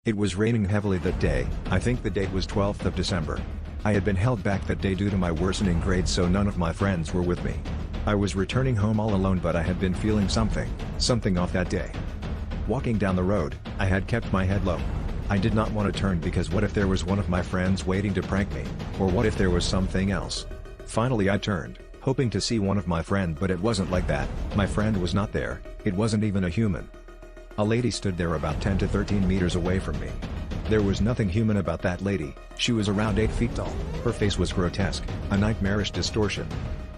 It was raining heavily that day. I think the date was 12th of December. I had been held back that day due to my worsening grades, so none of my friends were with me. I was returning home all alone, but I had been feeling something off that day. Walking down the road, I had kept my head low. I did not want to turn because what if there was one of my friends waiting to prank me, or what if there was something else? Finally I turned, hoping to see one of my friend, but it wasn't like that. My friend was not there. It wasn't even a human. A lady stood there about 10 to 13 meters away from me. There was nothing human about that lady. She was around 8 feet tall. Her face was grotesque, a nightmarish distortion.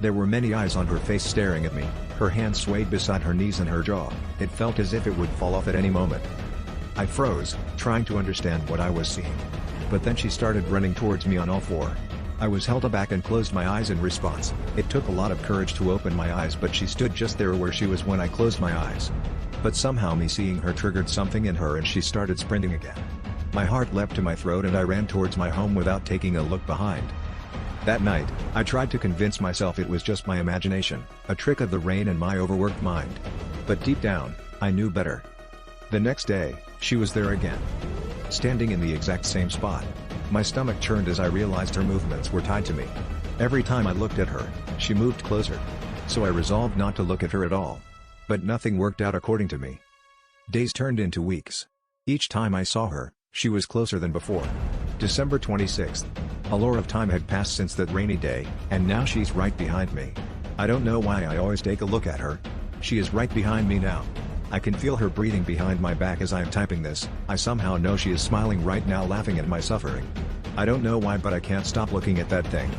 There were many eyes on her face staring at me. Her hands swayed beside her knees and her jaw. It felt as if it would fall off at any moment. I froze, trying to understand what I was seeing. But then she started running towards me on all four. I was held aback and closed my eyes in response. It took a lot of courage to open my eyes, but she stood just there where she was when I closed my eyes. But somehow me seeing her triggered something in her and she started sprinting again. My heart leapt to my throat and I ran towards my home without taking a look behind. That night, I tried to convince myself it was just my imagination, a trick of the rain and my overworked mind. But deep down, I knew better. The next day, she was there again. Standing in the exact same spot. My stomach churned as I realized her movements were tied to me. Every time I looked at her, she moved closer. So I resolved not to look at her at all. But nothing worked out according to me. Days turned into weeks. Each time I saw her, she was closer than before. December 26th. A lot of time had passed since that rainy day, and now she's right behind me. I don't know why I always take a look at her. She is right behind me now. I can feel her breathing behind my back as I am typing this. I somehow know she is smiling right now, laughing at my suffering. I don't know why, but I can't stop looking at that thing.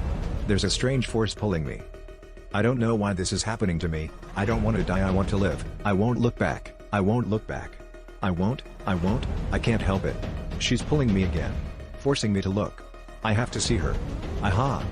There's a strange force pulling me. I don't know why this is happening to me. I don't want to die, I want to live. I won't look back. I won't look back. I won't. I can't help it. She's pulling me again. Forcing me to look. I have to see her. Aha!